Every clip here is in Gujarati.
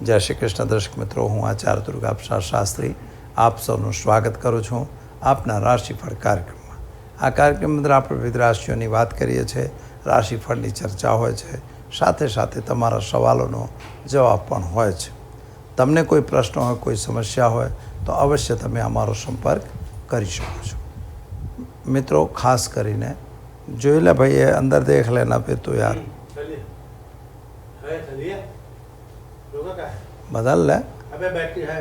જય શ્રી કૃષ્ણ દર્શક મિત્રો, હું આચાર્ય દુર્ગાપ્રસાદ શાસ્ત્રી આપ સૌનું સ્વાગત કરું છું આપના રાશિફળ કાર્યક્રમમાં. આ કાર્યક્રમ અંદર આપણે વિવિધ રાશિઓની વાત કરીએ છીએ, રાશિફળની ચર્ચા હોય છે, સાથે સાથે તમારા સવાલોનો જવાબ પણ હોય છે. તમને કોઈ પ્રશ્ન હોય, કોઈ સમસ્યા હોય તો અવશ્ય તમે અમારો સંપર્ક કરી શકો છો. મિત્રો, ખાસ કરીને જોઈ લે ભાઈ, એ અંદર દેખ લેના फिर तो यार बदल ले. अबे बैटरी है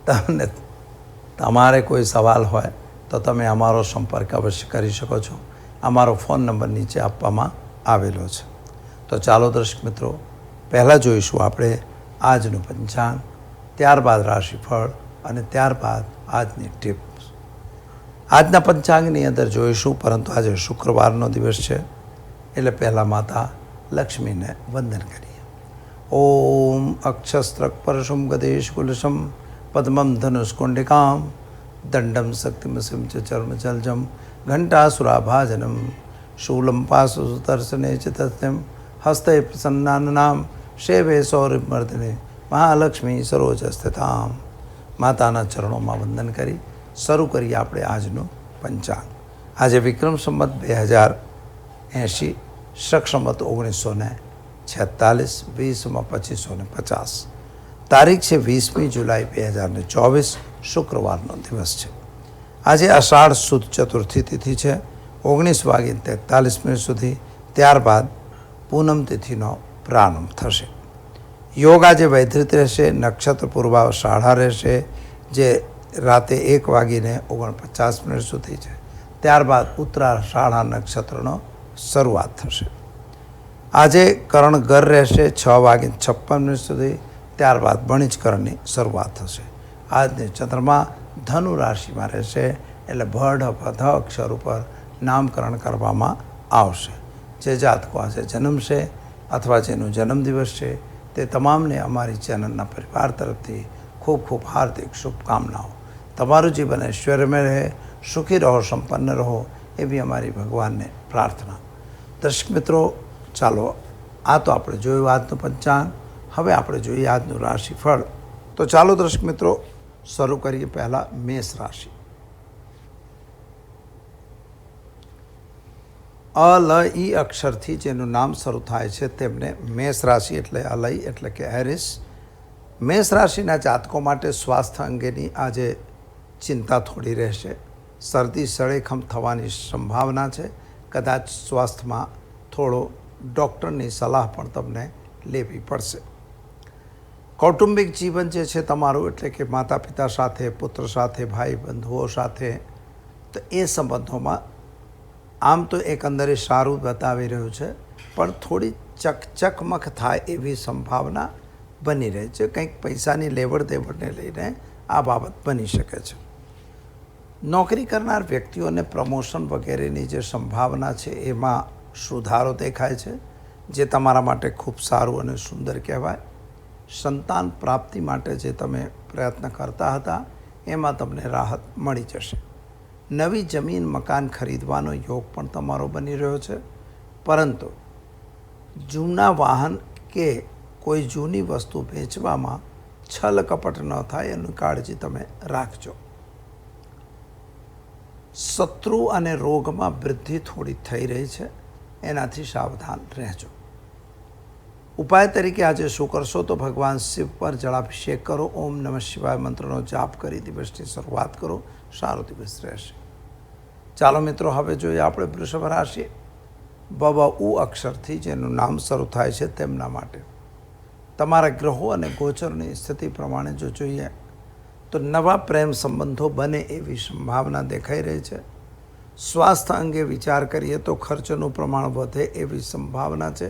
તમને તમારે કોઈ સવાલ હોય તો તમે અમારો સંપર્ક અવશ્ય કરી શકો છો. અમારો ફોન નંબર નીચે આપવામાં આવેલો છે. તો ચાલો દર્શક મિત્રો, પહેલાં જોઈશું આપણે આજનું પંચાંગ, ત્યારબાદ રાશિફળ અને ત્યારબાદ આજની ટિપ્સ. આજના પંચાંગની અંદર જોઈશું, પરંતુ આજે શુક્રવારનો દિવસ છે એટલે પહેલાં માતા લક્ષ્મીને વંદન કરીએ. ઓમ અક્ષસ્ત્રક પરશુમ ગદેશ કુલશમ પદ્મમ ધનુષ્કુંડિકામ દંડમ શક્તિમસિમ ચ ચર્મચલજમ ઘંટાસુરાભાજનમ શૂલમ પાસુતર્શને ચ તસ્યમ હસ્તે પ્રસન્નાનામ શેવે સૌરભમર્દને મહાલક્ષ્મી સરોજ સ્થિતામ. માતાના ચરણોમાં વંદન કરી શરૂ કરીએ આપણે આજનું પંચાંગ. આજે વિક્રમ સંવત 2080, શક સંવત 1946, 20/2550. તારીખ છે 20મી જુલાઈ 2024, શુક્રવારનો દિવસ છે. આજે અષાઢ સુદ ચતુર્થી તિથિ છે, 19:43 સુધી. ત્યારબાદ પૂનમ તિથિનો પ્રારંભ થશે. યોગ આજે વૈધૃત રહેશે. નક્ષત્ર પૂર્વાષાઢા રહેશે, જે રાતે 1:49 સુધી છે. ત્યારબાદ ઉત્તરાષાઢા નક્ષત્રનો શરૂઆત થશે. આજે કરણ ગર રહેશે 6:56 સુધી. ત્યારબાદ વણિજકરણની શરૂઆત થશે. આજની ચંદ્રમા ધનુ રાશિમાં રહેશે, એટલે ભઢ ભધ અક્ષર ઉપર નામકરણ કરવામાં આવશે. જે જાતકો આજે જન્મશે અથવા જેનો જન્મદિવસ છે તે તમામને અમારી ચેનલના પરિવાર તરફથી ખૂબ ખૂબ હાર્દિક શુભકામનાઓ. તમારું જીવન ઐશ્વર્યમય રહે, સુખી રહો, સંપન્ન રહો, એવી અમારી ભગવાનને પ્રાર્થના. દર્શક મિત્રો, ચાલો આ તો આપણે જોયું આજનું પંચાંગ. હવે આપણે જોઈએ આજનું રાશિફળ. તો ચાલો દર્શક મિત્રો શરૂ કરીએ. પહેલાં મેષ રાશિ. અલય અક્ષરથી જેનું નામ શરૂ થાય છે તેમને મેષ રાશિ એટલે અલય એટલે કે એરિસ. મેષ રાશિના જાતકો માટે સ્વાસ્થ્ય અંગેની આજે ચિંતા થોડી રહેશે. શરદી સળેખમ થવાની સંભાવના છે. કદાચ સ્વાસ્થ્યમાં થોડો ડૉક્ટરની સલાહ પણ તમને લેવી પડશે. કૌટુંબિક જીવન જે છે તમારું, એટલે કે માતા પિતા સાથે, પુત્ર સાથે, ભાઈ બંધુઓ સાથે, તો એ સંબંધોમાં આમ તો એકંદરે સારું બતાવી રહ્યું છે, પણ થોડી ચકચકમક થાય એવી સંભાવના બની રહે છે. કંઈક પૈસાની લેવડ દેવડને લઈને આ બાબત બની શકે છે. નોકરી કરનાર વ્યક્તિઓને પ્રમોશન વગેરેની જે સંભાવના છે એમાં સુધારો દેખાય છે, જે તમારા માટે ખૂબ સારું અને સુંદર કહેવાય. સંતાન પ્રાપ્તિ માટે જે તમે પ્રયત્ન કરતા હતા એમાં તમને રાહત મળી જશે. નવી જમીન મકાન ખરીદવાનો યોગ પણ તમારો બની રહ્યો છે, પરંતુ જૂના વાહન કે કોઈ જૂની વસ્તુ વેચવામાં છલ કપટ ન થાય એની કાળજી તમે રાખજો. શત્રુ અને રોગમાં વૃદ્ધિ થોડી થઈ રહી છે, એનાથી સાવધાન રહેજો. ઉપાય તરીકે આજે શું કરશો તો ભગવાન શિવ પર જળાભિષેક કરો. ઓમ નમઃ શિવાય મંત્રનો જાપ કરી દિવસની શરૂઆત કરો. સારો દિવસ રહેશે. ચાલો મિત્રો, હવે જોઈએ આપણે વૃષભ રાશિ. બબ ઉ અક્ષરથી જેનું નામ શરૂ થાય છે તેમના માટે તમારા ગ્રહો અને ગોચરની સ્થિતિ પ્રમાણે જો જોઈએ તો નવા પ્રેમ સંબંધો બને એવી સંભાવના દેખાઈ રહી છે. સ્વાસ્થ્ય અંગે વિચાર કરીએ તો ખર્ચનું પ્રમાણ વધે એવી સંભાવના છે,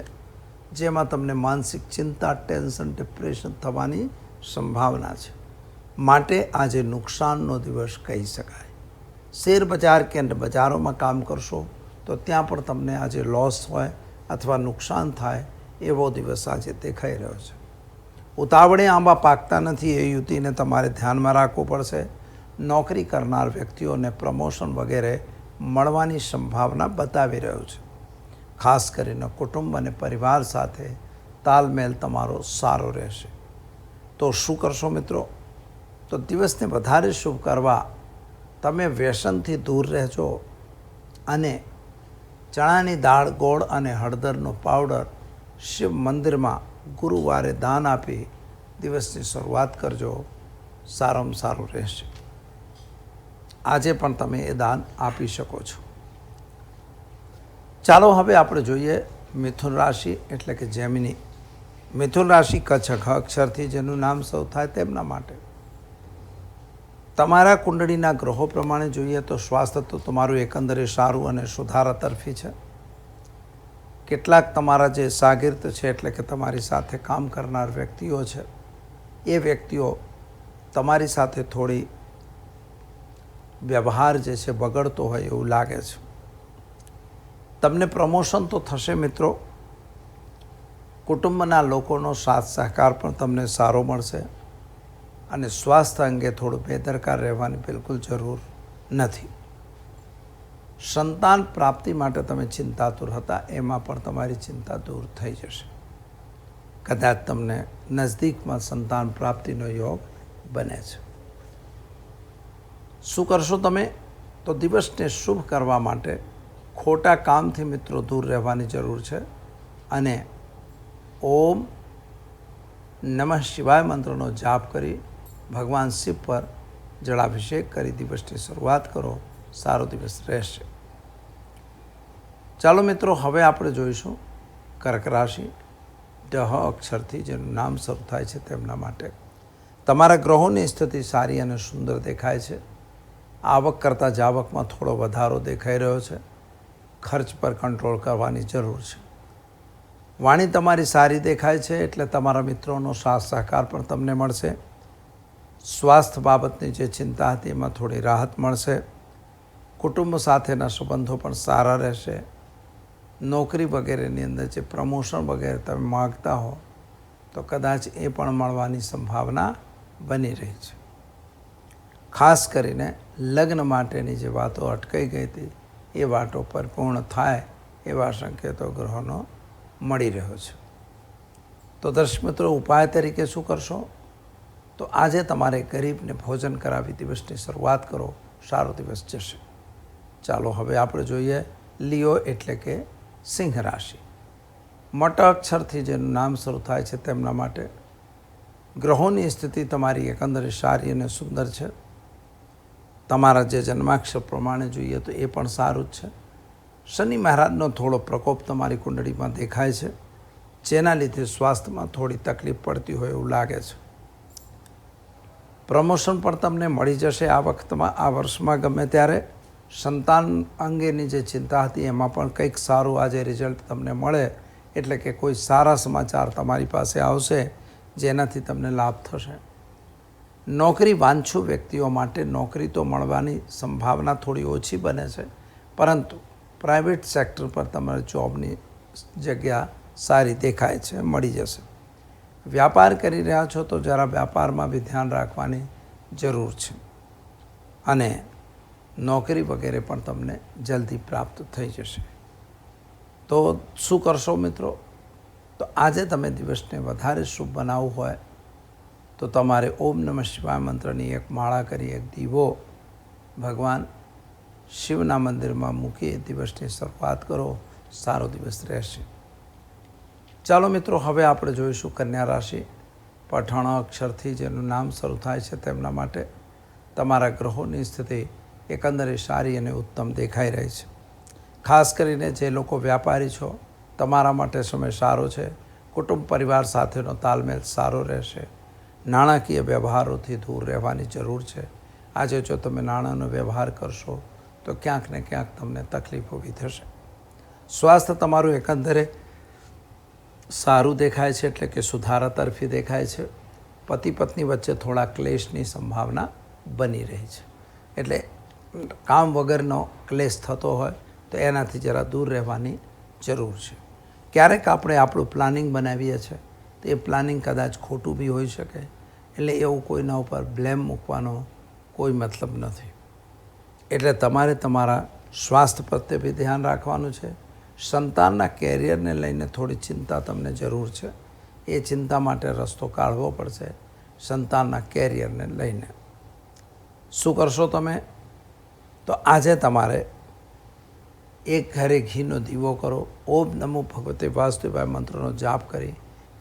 જેમાં તમને માનસિક ચિંતા, ટેન્શન, ડિપ્રેશન થવાની સંભાવના છે. માટે આજે નુકસાનનો દિવસ કહી શકાય. શેર બજાર કે બજારોમાં કામ કરશો તો ત્યાં પણ તમને આજે લોસ હોય અથવા નુકસાન થાય એવો દિવસ આજે દેખાઈ રહ્યો છે. ઉતાવળે આંબા પાકતા નથી, એ યુતિને તમારે ધ્યાનમાં રાખવું પડશે. નોકરી કરનાર વ્યક્તિઓને પ્રમોશન વગેરે મળવાની સંભાવના બતાવી રહ્યું છે. ખાસ કરીને કુટુંબ અને પરિવાર સાથે તાલમેલ તમારો સારો રહેશે. તો શું કરશો મિત્રો? તો દિવસને વધારે શુભ કરવા તમે વ્યસનથી દૂર રહેજો અને ચણાની દાળ, ગોળ અને હળદરનો પાવડર શિવ મંદિરમાં ગુરુવારે દાન આપી દિવસની શરૂઆત કરજો. સારામાં સારું રહેશે. આજે પણ તમે એ દાન આપી શકો છો. ચાલો હવે આપણે જોઈએ મિથુન રાશિ એટલે કે જેમિની. મિથુન રાશિ કચ્છ અક્ષરથી જેનું નામ સૌ થાય તેમના માટે તમારા કુંડળીના ગ્રહો પ્રમાણે જોઈએ તો સ્વાસ્થ્ય તો તમારું એકંદરે સારું અને સુધારા તરફી છે. કેટલાક તમારા જે શાગિર્દ છે એટલે કે તમારી સાથે કામ કરનાર વ્યક્તિઓ છે, એ વ્યક્તિઓ તમારી સાથે થોડી વ્યવહાર જે છે બગડતો હોય એવું લાગે છે. તમને પ્રમોશન તો થશે મિત્રો. કુટુંબના લોકોનો સાથ સહકાર પણ તમને સારો મળશે અને સ્વાસ્થ્ય અંગે થોડું બેદરકાર રહેવાની બિલકુલ જરૂર નથી. સંતાન પ્રાપ્તિ માટે તમે ચિંતાતુર હતા, એમાં પણ તમારી ચિંતા દૂર થઈ જશે. કદાચ તમને નજદીકમાં સંતાન પ્રાપ્તિનો યોગ બને છે. શું કરશો તમે? તો દિવસને શુભ કરવા માટે ખોટા કામથી મિત્રો દૂર રહેવાની જરૂર છે અને ઓમ નમઃ શિવાય મંત્રનો જાપ કરી ભગવાન શિવ પર જળાભિષેક કરી દિવસની શરૂઆત કરો. સારો દિવસ રહેશે. ચાલો મિત્રો, હવે આપણે જોઈશું કર્ક રાશિ. ઢ અક્ષરથી જેનું નામ શરૂ થાય છે તેમના માટે તમારા ગ્રહોની સ્થિતિ સારી અને સુંદર દેખાય છે. આવક કરતાં જાવકમાં થોડો વધારો દેખાઈ રહ્યો છે. ખર્ચ પર કંટ્રોલ કરવાની જરૂર છે. વાણી તમારી સારી દેખાય છે એટલે તમારા મિત્રોનો સાથ સહકાર પણ તમને મળશે. સ્વાસ્થ્ય બાબતની જે ચિંતા હતી એમાં થોડી રાહત મળશે. કુટુંબ સાથેના સંબંધો પણ સારા રહેશે. નોકરી વગેરેની અંદર જે પ્રમોશન વગેરે તમે માગતા હો તો કદાચ એ પણ મળવાની સંભાવના બની રહી છે. ખાસ કરીને લગ્ન માટેની જે વાતો અટકાઈ ગઈ હતી એ વાતો પરિપૂર્ણ થાય એવા સંકેતો ગ્રહોનો મળી રહ્યો છે. તો દર્શક મિત્રો, ઉપાય તરીકે શું કરશો? તો આજે તમારે ગરીબને ભોજન કરાવી દિવસની શરૂઆત કરો. સારો દિવસ જશે. ચાલો હવે આપણે જોઈએ લિયો એટલે કે સિંહ રાશિ. મટ અક્ષરથી જેનું નામ શરૂ થાય છે તેમના માટે ગ્રહોની સ્થિતિ તમારી એકંદરે સારી અને સુંદર છે. તમારા જે જન્માક્ષર પ્રમાણે જોઈએ તો એ પણ સારું જ છે. શનિ મહારાજનો થોડો પ્રકોપ તમારી કુંડળીમાં દેખાય છે, જેના લીધે સ્વાસ્થ્યમાં થોડી તકલીફ પડતી હોય એવું લાગે છે. પ્રમોશન પણ તમને મળી જશે આ વખતમાં, આ વર્ષમાં ગમે ત્યારે. સંતાન અંગેની જે ચિંતા હતી એમાં પણ કંઈક સારું આજે રિઝલ્ટ તમને મળે એટલે કે કોઈ સારા સમાચાર તમારી પાસે આવશે જેનાથી તમને લાભ થશે. નોકરી વાંછુ વ્યક્તિઓ માટે નોકરી તો મળવાની સંભાવના થોડી ઓછી બને છે, પરંતુ પ્રાઇવેટ સેક્ટર પર તમારી જોબની જગ્યા સારી દેખાય છે, મળી જશે. વ્યાપાર કરી રહ્યા છો તો જરા વ્યાપારમાં બી ધ્યાન રાખવાની જરૂર છે અને નોકરી વગેરે પણ તમને જલ્દી પ્રાપ્ત થઈ જશે. તો શું કરશો મિત્રો? તો આજે તમે દિવસને વધારે શુભ બનાવવું હોય તો તમારે ઓમ નમઃ શિવાય મંત્રની એક માળા કરી એક દીવો ભગવાન શિવના મંદિરમાં મૂકી દિવસની શરૂઆત કરો. સારો દિવસ રહેશે. ચાલો મિત્રો, હવે આપણે જોઈશું કન્યા રાશિ. પઠાણ અક્ષરથી જેનું નામ શરૂ થાય છે તેમના માટે તમારા ગ્રહોની સ્થિતિ એકંદરે સારી અને ઉત્તમ દેખાઈ રહી છે. ખાસ કરીને જે લોકો વ્યાપારી છો તમારા માટે સમય સારો છે. કુટુંબ પરિવાર સાથેનો તાલમેલ સારો રહેશે. નાણાકીય વ્યવહારોથી દૂર રહેવાની જરૂર છે. આજે જો તમે નાણાંનો વ્યવહાર કરશો તો ક્યાંક ને ક્યાંક તમને તકલીફ ઊભી થશે. સ્વાસ્થ્ય તમારું એકંદરે સારું દેખાય છે એટલે કે સુધારા તરફી દેખાય છે. પતિ પત્ની વચ્ચે થોડા ક્લેશની સંભાવના બની રહી છે. એટલે કામ વગરનો ક્લેશ થતો હોય તો એનાથી જરા દૂર રહેવાની જરૂર છે. ક્યારેક આપણે આપણું પ્લાનિંગ બનાવીએ છીએ તો એ પ્લાનિંગ કદાચ ખોટું બી હોઈ શકે, એટલે એવું કોઈના ઉપર બ્લેમ મૂકવાનો કોઈ મતલબ નથી. એટલે તમારે તમારા સ્વાસ્થ્ય પ્રત્યે બી ધ્યાન રાખવાનું છે. સંતાનના કેરિયરને લઈને થોડી ચિંતા તમને જરૂર છે. એ ચિંતા માટે રસ્તો કાઢવો પડશે. સંતાનના કેરિયરને લઈને શું કરશો તમે? તો આજે તમારે એક ઘરે ઘીનો દીવો કરો. ઓમ નમો ભગવતે વાસુદેવાય મંત્રનો જાપ કરી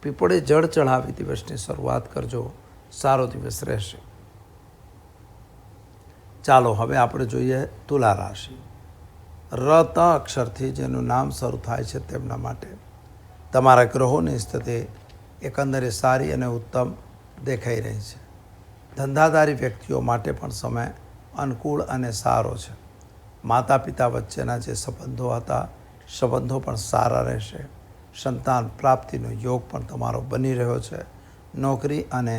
પીપળે જળ ચઢાવી દિવસની શરૂઆત કરજો. સારો દિવસ રહેશે. ચાલો હવે આપણે જોઈએ તુલા રાશિ. ર ત અક્ષરથી જેનું નામ શરૂ થાય છે તેમના માટે તમારા ગ્રહોની સ્થિતિ એકંદરે સારી અને ઉત્તમ દેખાઈ રહી છે. ધંધાદારી વ્યક્તિઓ માટે પણ સમય અનુકૂળ અને સારો છે. માતા પિતા વચ્ચેના જે સંબંધો હતા સંબંધો પણ સારા રહેશે. સંતાન પ્રાપ્તિનો યોગ પણ તમારો બની રહ્યો છે. નોકરી અને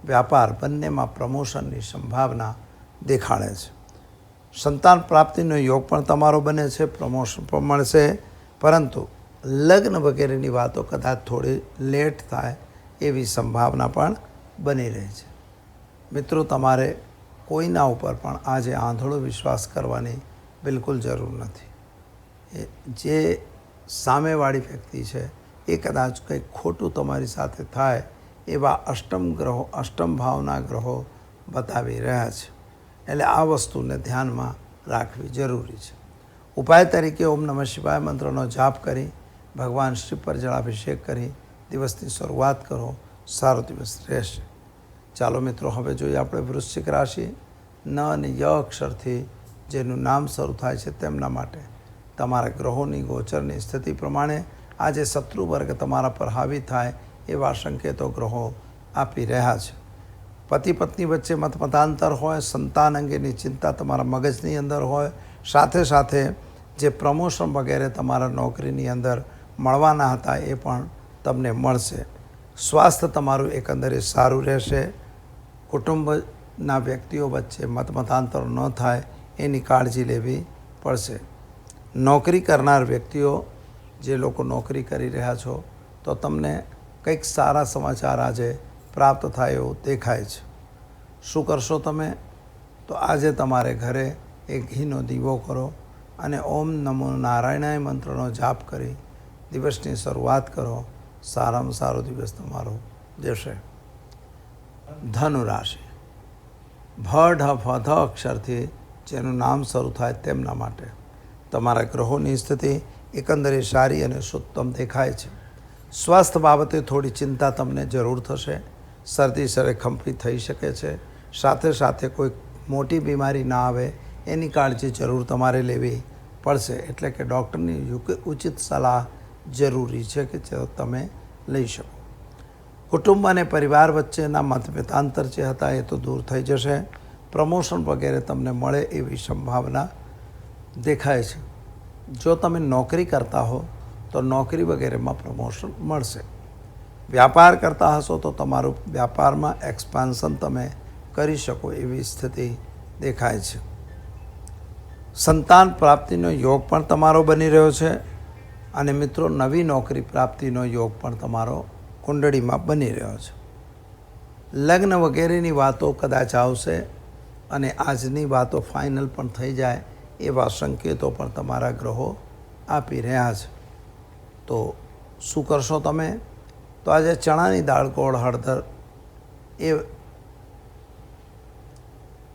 વ્યાપાર બંનેમાં પ્રમોશનની સંભાવના દેખાડે છે. સંતાન પ્રાપ્તિનો યોગ પણ તમારો બને છે. પ્રમોશન પણ મળશે, પરંતુ લગ્ન વગેરેની વાતો કદાચ થોડી લેટ થાય એવી સંભાવના પણ બની રહી છે. મિત્રો, તમારે કોઈના ઉપર પણ આજે આંધળો વિશ્વાસ કરવાની બિલકુલ જરૂર નથી. જે સામેવાળી વ્યક્તિ છે એ કદાચ કંઈક ખોટું તમારી સાથે થાય એવા અષ્ટમ ભાવના ગ્રહો બતાવી રહ્યા છે. એટલે આ વસ્તુને ધ્યાનમાં રાખવી જરૂરી છે. ઉપાય તરીકે ઓમ નમઃ શિવાય મંત્રનો જાપ કરી ભગવાન શિવ પર જળાભિષેક કરી દિવસની શરૂઆત કરો. સારો દિવસ રહેશે. ચાલો મિત્રો, હવે જોઈએ આપણે વૃશ્ચિક રાશિ. ન અને ય અક્ષરથી જેનું નામ શરૂ થાય છે તેમના માટે તમારા ગ્રહોની ગોચરની સ્થિતિ પ્રમાણે આજે શત્રુ વર્ગ તમારા પર હાવી થાય એવા સંકેતો ગ્રહો આપી રહ્યા છે. પતિ પત્ની વચ્ચે મતાંતર હોય, સંતાન અંગેની ચિંતા તમારા મગજની અંદર હોય, સાથે સાથે જે પ્રમોશન વગેરે તમારા નોકરીની અંદર મળવાના હતા એ પણ તમને મળશે. સ્વાસ્થ્ય તમારું એકંદરે સારું રહેશે. કુટુંબના વ્યક્તિઓ વચ્ચે મતાંતર ન થાય એની કાળજી લેવી પડશે. નોકરી કરનાર વ્યક્તિઓ, જે લોકો નોકરી કરી રહ્યા છો, તો તમને કંઈક સારા સમાચાર આજે પ્રાપ્ત થાય એવું દેખાય છે. શું કરશો તમે? તો આજે તમારે ઘરે એક ઘીનો દીવો કરો અને ઓમ નમો નારાયણાય મંત્રનો જાપ કરી દિવસની શરૂઆત કરો. સારામાં સારો દિવસ તમારો જશે. ધનુ રાશિ. ભ ઢ ફ ધ અક્ષરથી જેનું નામ શરૂ થાય તેમના માટે તમારા ગ્રહોની સ્થિતિ એકંદરે સારી અને સુત્તમ દેખાય છે. સ્વાસ્થ્ય બાબતે થોડી ચિંતા તમને જરૂર થશે. શરદી સરખંફી થઈ શકે છે. સાથે સાથે કોઈ મોટી બીમારી ના આવે એની કાળજી જરૂર તમારે લેવી પડશે. એટલે કે ડૉક્ટરની ઉચિત સલાહ જરૂરી છે કે તમે લઈ શકો. કુટુંબ અને પરિવાર વચ્ચેના મતભેદાંતર જે હતા એ તો દૂર થઈ જશે. પ્રમોશન વગેરે તમને મળે એવી સંભાવના દેખાય છે. જો તમે નોકરી કરતા હો તો નોકરી વગેરેમાં પ્રમોશન મળશે. વ્યાપાર કરતા હશો તો તમારું વ્યાપારમાં એક્સપાન્શન તમે કરી શકો એવી સ્થિતિ દેખાય છે. સંતાન પ્રાપ્તિનો યોગ પણ તમારો બની રહ્યો છે. અને મિત્રો, નવી નોકરી પ્રાપ્તિનો યોગ પણ તમારો કુંડળીમાં બની રહ્યો છે. લગ્ન વગેરેની વાતો કદાચ આવશે અને આજની વાતો ફાઇનલ પણ થઈ જાય એવા સંકેતો પણ તમારા ગ્રહો આપી રહ્યા છે. તો શું કરશો તમે? તો આજે ચણાની દાળ, ગોળ, હળદર એ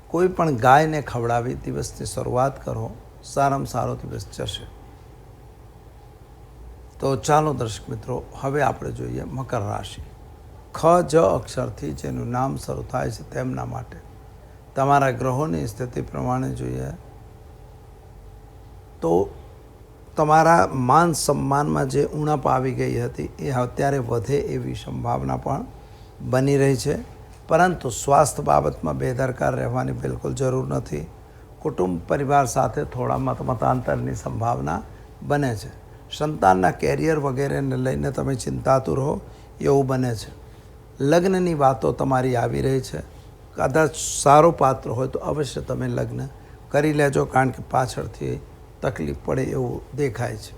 કોઈ પણ ગાયને ખવડાવી દિવસની શરૂઆત કરો. સારામાં સારો દિવસ જશે. તો ચાલો દર્શક મિત્રો, હવે આપણે જોઈએ મકર રાશિ. ખ જ અક્ષરથી જેનું નામ શરૂ થાય છે તેમના માટે તમારા ગ્રહોની સ્થિતિ પ્રમાણે જોઈએ તો તમારા માન સન્માનમાં જે ઉણપ આવી ગઈ હતી એ અત્યારે વધે એવી સંભાવના પણ બની રહી છે. પરંતુ સ્વાસ્થ્ય બાબતમાં બેદરકાર રહેવાની બિલકુલ જરૂર નથી. કુટુંબ પરિવાર સાથે થોડા મતાંતરની સંભાવના બને છે. સંતાનના કેરિયર વગેરેને લઈને તમે ચિંતાતુર હો એવું બને છે. લગ્નની વાતો તમારી આવી રહી છે. કદાચ સારો પાત્ર હોય તો અવશ્ય તમે લગ્ન કરી લેજો, કારણ કે પાછળથી તકલીફ પડે એવું દેખાય છે.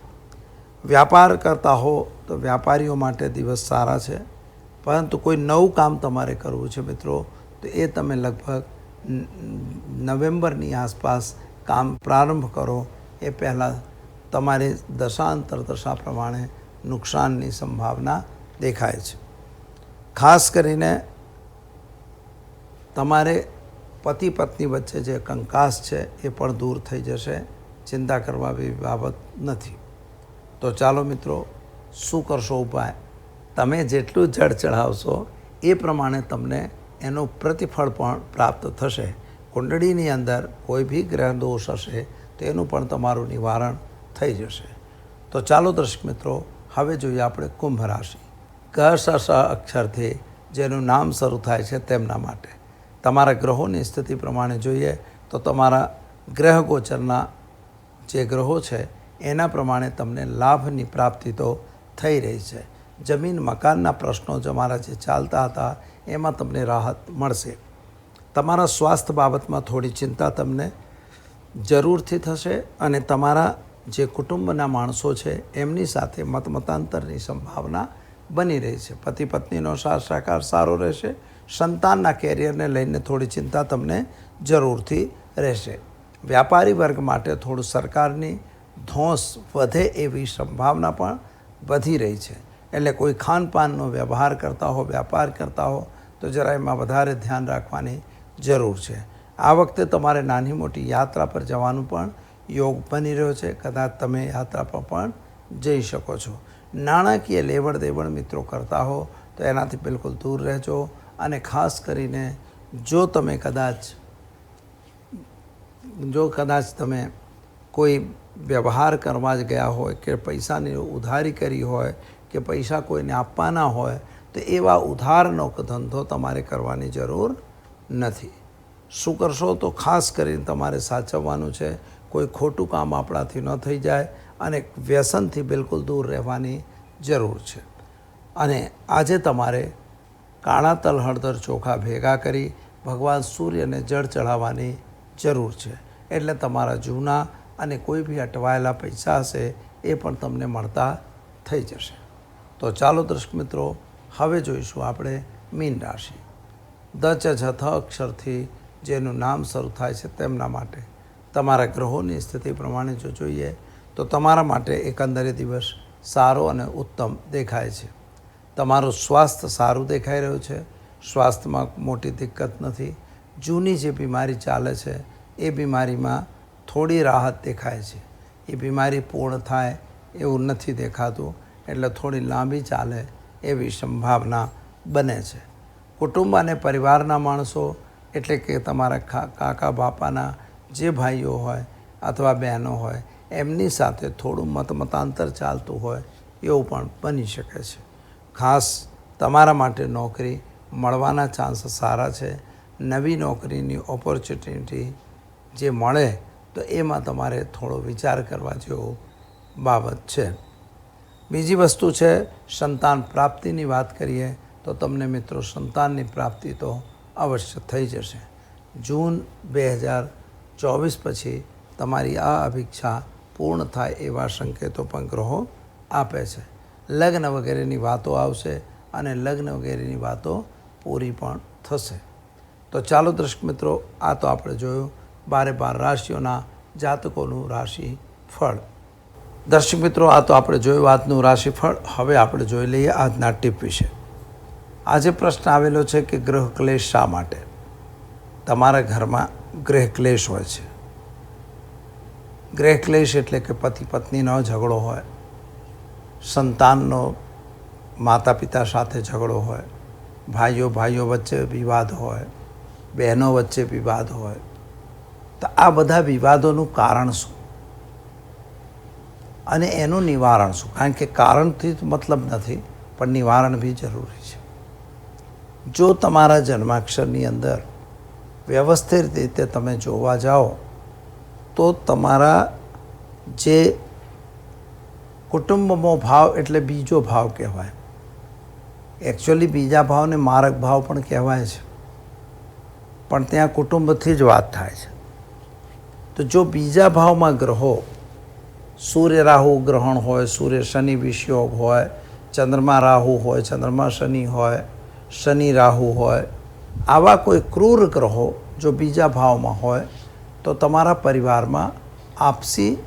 વ્યાપાર કરતા હો તો વ્યાપારીઓ માટે દિવસ સારા છે. પરંતુ કોઈ નવું કામ તમારે કરવું છે મિત્રો, તો એ તમે લગભગ નવેમ્બરની આસપાસ કામ પ્રારંભ કરો એ પહેલાં તમારી દશાંતર દશા પ્રમાણે નુકસાનની સંભાવના દેખાય છે. ખાસ કરીને તમારે પતિ પત્ની વચ્ચે જે કંકાસ છે એ પણ દૂર થઈ જશે. ચિંતા કરવા જેવી બાબત નથી. તો ચાલો મિત્રો, શું કરશો ઉપાય? તમે જેટલું જળ ચઢાવશો એ પ્રમાણે તમને એનું પ્રતિફળ પણ પ્રાપ્ત થશે. કુંડળીની અંદર કોઈ બી ગ્રહ દોષ હશે તો એનું પણ તમારું નિવારણ થઈ જશે. તો ચાલો દર્શક મિત્રો, હવે જોઈએ આપણે કુંભ રાશિ. ક શ શ અક્ષરથી જેનું નામ શરૂ થાય છે તેમના માટે તમારા ગ્રહોની સ્થિતિ પ્રમાણે જોઈએ તો તમારા ગ્રહ ગોચરના જે ગ્રહો છે એના પ્રમાણે તમને લાભની પ્રાપ્તિ તો થઈ રહી છે. જમીન મકાનના પ્રશ્નો તમારા જે ચાલતા હતા એમાં તમને રાહત મળશે. તમારા સ્વાસ્થ્ય બાબતમાં થોડી ચિંતા તમને જરૂરથી થશે અને તમારા જે કુટુંબના માણસો છે એમની સાથે મતાંતરની સંભાવના બની રહી છે. પતિ પત્નીનો સાથ સહકાર સારો રહેશે. સંતાનના કેરિયરને લઈને થોડી ચિંતા તમને જરૂરથી રહેશે. વ્યાપારી વર્ગ માટે થોડું સરકારની ધોંસ વધે એવી સંભાવના પણ વધી રહી છે. એટલે કોઈ ખાનપાનનો વ્યવહાર કરતા હો, વ્યાપાર કરતા હો તો જરા એમાં વધારે ધ્યાન રાખવાની જરૂર છે. આ વખતે તમારે નાની મોટી યાત્રા પર જવાનું પણ યોગ બની રહ્યો છે. કદાચ તમે યાત્રા પર પણ જઈ શકો છો. નાણાકીય લેવડ દેવડ મિત્રો કરતા હો તો એનાથી બિલકુલ દૂર રહેજો. અને ખાસ કરીને જો કદાચ તમે કોઈ વ્યવહાર કરવા જ ગયા હોય કે પૈસાની ઉધારી કરી હોય કે પૈસા કોઈને આપવાના હોય તો એવા ઉધારનો ધંધો તમારે કરવાની જરૂર નથી. શું કરશો તો ખાસ કરીને તમારે સાચવવાનું છે. કોઈ ખોટું કામ આપણાથી ન થઈ જાય અને વ્યસનથી બિલકુલ દૂર રહેવાની જરૂર છે. અને આજે તમારે કાળા તલ હળદર ચોખા ભેગા કરી ભગવાન સૂર્યને જળ ચઢાવવાની જરૂર છે. એટલે તમારા જૂના અને કોઈ બી અટવાયેલા પૈસા હશે એ પણ તમને મળતા થઈ જશે. તો ચાલો દર્શક મિત્રો, હવે જોઈશું આપણે મીન રાશિ. દ ચ છ થ અક્ષરથી જેનું નામ શરૂ થાય છે તેમના માટે તમારા ગ્રહોની સ્થિતિ પ્રમાણે જો જોઈએ તો તમારા માટે એકંદરે દિવસ સારો અને ઉત્તમ દેખાય છે. તમારું સ્વાસ્થ્ય સારું દેખાઈ રહ્યું છે. સ્વાસ્થ્યમાં મોટી દિક્કત નથી. જૂની જે બીમારી ચાલે છે એ બીમારીમાં થોડી રાહત દેખાય છે. એ બીમારી પૂર્ણ થાય એવું નથી દેખાતું. એટલે થોડી લાંબી ચાલે એવી સંભાવના બને છે. કુટુંબ અને પરિવારના માણસો એટલે કે તમારા કાકા બાપાના જે ભાઈઓ હોય અથવા બહેનો હોય એમની સાથે થોડું મતાંતર ચાલતું હોય એવું પણ બની શકે છે. ખાસ તમારા માટે નોકરી મળવાના ચાન્સ સારા છે. નવી નોકરીની ઓપોર્ચ્યુનિટી જે મળે તો એમાં તમારે થોડો વિચાર કરવા જેવો બાબત છે. બીજી વસ્તુ છે સંતાન પ્રાપ્તિની વાત કરીએ તો તમને મિત્રો સંતાનની પ્રાપ્તિ તો અવશ્ય થઈ જશે. જૂન 2024 પછી તમારી આ અભિચ્છા પૂર્ણ થાય એવા સંકેતો પણ ગ્રહો આપે છે. લગ્ન વગેરેની વાતો આવશે અને લગ્ન વગેરેની વાતો પૂરી પણ થશે. તો ચાલો દર્શક મિત્રો, આ તો આપણે જોયું 12 રાશિઓના જાતકોનું રાશિફળ. દર્શક મિત્રો, આ તો આપણે જોયું આજનું રાશિફળ. હવે આપણે જોઈ લઈએ આજના ટીપ વિશે. આજે પ્રશ્ન આવેલો છે કે ગ્રહ ક્લેશ શા માટે? તમારા ઘરમાં ગ્રહ ક્લેશ હોય છે. ગ્રહ ક્લેશ એટલે કે પતિ પત્નીનો ઝઘડો હોય, સંતાનનો માતા પિતા સાથે ઝઘડો હોય, ભાઈઓ વચ્ચે વિવાદ હોય, બહેનો વચ્ચે વિવાદ હોય. તો આ બધા વિવાદોનું કારણ શું અને એનું નિવારણ શું? કારણ કે કારણથી મતલબ નથી, પણ નિવારણ બી જરૂરી છે. જો તમારા જન્માક્ષરની અંદર વ્યવસ્થિત રીતે તમે જોવા જાઓ તો તમારા જે કુટુંબમાં ભાવ એટલે બીજો ભાવ કહેવાય. એકચ્યુઅલી બીજા ભાવને મારક ભાવ પણ કહેવાય છે, પણ ત્યાં કુટુંબથી જ વાત થાય છે. તો જો બીજા ભાવમાં ગ્રહો સૂર્ય રાહુ ગ્રહણ હોય, સૂર્ય શનિ વિષયોગ હોય, ચંદ્રમા રાહુ હોય, ચંદ્રમા શનિ હોય, શનિ રાહુ હોય, આવા કોઈ ક્રૂર ગ્રહો જો બીજા ભાવમાં હોય તો તમારા પરિવારમાં આપસી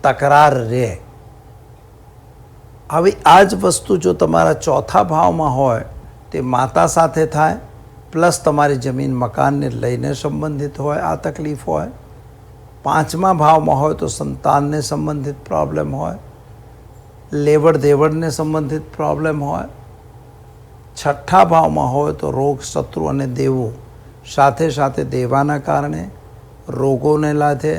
તકરાર રહે. હવે આ જ વસ્તુ જો તમારા ચોથા ભાવમાં હોય તે માતા સાથે થાય, પ્લસ તમારી જમીન મકાનને લઈને સંબંધિત હોય આ તકલીફ હોય. પાંચમા ભાવમાં હોય તો સંતાનને સંબંધિત પ્રોબ્લેમ હોય, લેવડ દેવડને સંબંધિત પ્રોબ્લેમ હોય. છઠ્ઠા ભાવમાં હોય તો રોગ, શત્રુ અને દેવું, સાથે સાથે દેવાના કારણે, રોગોને લાથે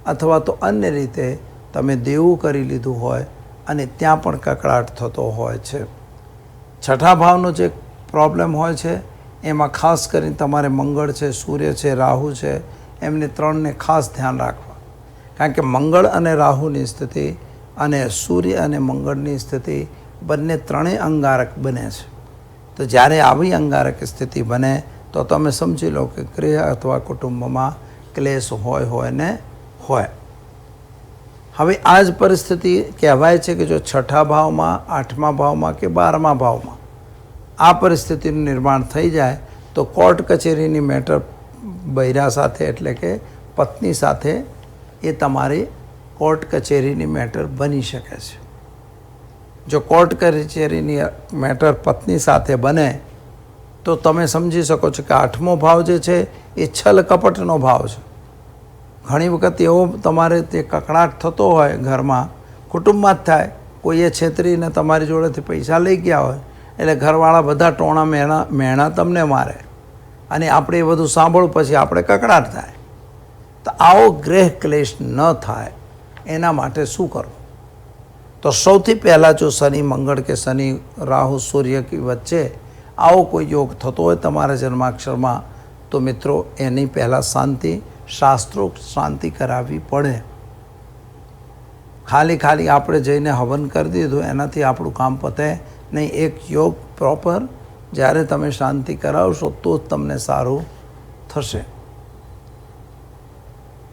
અથવા તો અન્ય રીતે તમે દેવું કરી લીધું હોય અને ત્યાં પણ કકળાટ થતો હોય છે. છઠ્ઠા ભાવનો જે પ્રોબ્લેમ હોય છે એમાં ખાસ કરીને તમારે મંગળ છે, સૂર્ય છે, રાહુ છે, એમને ત્રણને ખાસ ધ્યાન રાખવા. કારણ કે મંગળ અને રાહુની સ્થિતિ અને સૂર્ય અને મંગળની સ્થિતિ બંને ત્રણેય અંગારક બને છે. તો જ્યારે આવી અંગારક સ્થિતિ બને તો તમે સમજી લો કે ગૃહ અથવા કુટુંબમાં ક્લેશ હોય ને હોય. હવે આ જ પરિસ્થિતિ કહેવાય છે કે જો છઠ્ઠા ભાવમાં, આઠમા ભાવમાં કે 12મા ભાવમાં આ પરિસ્થિતિનું નિર્માણ થઈ જાય તો કોર્ટ કચેરીની મેટર બૈરા સાથે એટલે કે પત્ની સાથે એ તમારી કોર્ટ કચેરીની મેટર બની શકે છે. જો કોર્ટ કચેરીની મેટર પત્ની સાથે બને તો તમે સમજી શકો છો કે આઠમો ભાવ જે છે એ છલ કપટનો ભાવ છે. ઘણી વખત એવો તમારે તે કકળાટ થતો હોય ઘરમાં, કુટુંબમાં જ થાય, કોઈએ છેતરીને તમારી જોડેથી પૈસા લઈ ગયા હોય એટલે ઘરવાળા બધા ટોણા મહેણા તમને મારે અને આપણે એ બધું સાંભળવું પછી આપણે કકળાટ થાય. તો આવો ગ્રહ ક્લેશ ન થાય એના માટે શું કરવું? તો સૌથી પહેલાં જો શનિ મંગળ કે શનિ રાહુ સૂર્ય કે વચ્ચે આવો કોઈ યોગ થતો હોય તમારા જન્માક્ષરમાં તો મિત્રો એની પહેલાં શાંતિ, શાસ્ત્રોક્ત શાંતિ કરાવવી પડે. ખાલી આપણે જઈને હવન કરી દીધું એનાથી આપણું કામ પતે નહીં. એક યોગ પ્રોપર જ્યારે તમે શાંતિ કરાવશો તો જ તમને સારું થશે.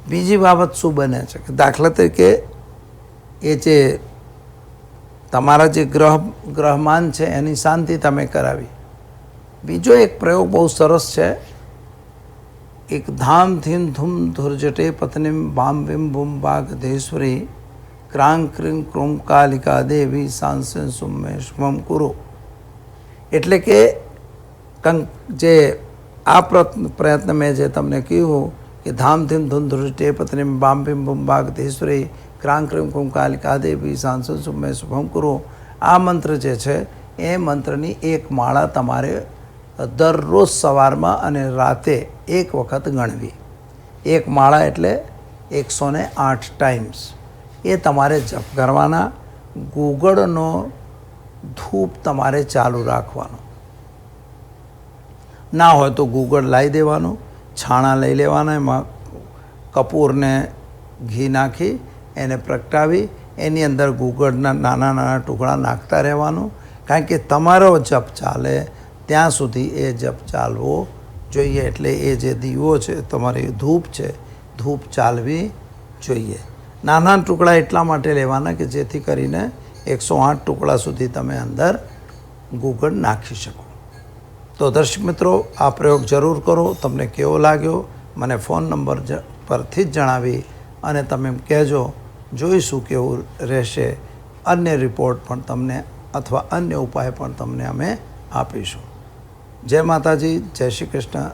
બીજી બાબત શું બને છે કે દાખલા તરીકે એ જે તમારા જે ગ્રહમાન છે એની શાંતિ તમે કરાવી. બીજો એક પ્રયોગ બહુ સરસ છે. એક ધામ ધીમ ધૂમ ધુર્જટે પત્નીમ બામ વિમ ભૂમ બાગધેશ્વરી ક્રાંગ ક્રીમ ક્રોમ કાલિકા દેવી સાંસન સુમે શુભમ કુરુ. એટલે કે જે આ પ્રયત્ન મેં જે તમને કહ્યું કે ધામ ધીમ ધૂમ ધુર્જટે પત્નીમ બામ વિમ ભૂમ બાગધેશ્વરી ક્રાંગ ક્રીમ ક્રોમ કાલિકા દેવી સાંસન સુમે શુભમ કુરુ. આ મંત્ર જે છે એ મંત્રની એક માળા તમારે દરરોજ સવારમાં અને રાતે એક વખત ગણવી. એક માળા એટલે 108 ટાઈમ્સ એ તમારે જપ કરવાના. ગુગળનો ધૂપ તમારે ચાલુ રાખવાનો. ના હોય તો ગુગળ લાવી દેવાનું, છાણા લઈ લેવાના, એમાં કપૂરને ઘી નાખી એને પ્રગટાવી એની અંદર ગુગળના નાના ટુકડા નાખતા રહેવાનું. કારણ કે તમારો જપ ચાલે ત્યાં સુધી એ જપ ચાલવો જોઈએ. એટલે એ જે દીવો છે તમારી ધૂપ છે, ધૂપ ચાલવી જોઈએ. નાના ટુકડા એટલા માટે લેવાના કે જેથી કરીને 108 ટુકડા સુધી તમે અંદર ગુગળ નાખી શકો. તો દર્શક મિત્રો આ પ્રયોગ જરૂર કરો. તમને કેવો લાગ્યો મને ફોન નંબર પરથી જ જણાવી અને તમે કહેજો. જોઈશું કેવું રહેશે. અન્ય રિપોર્ટ પણ તમને અથવા અન્ય ઉપાય પણ તમને અમે આપીશું. જય માતાજી, જય શ્રી કૃષ્ણ.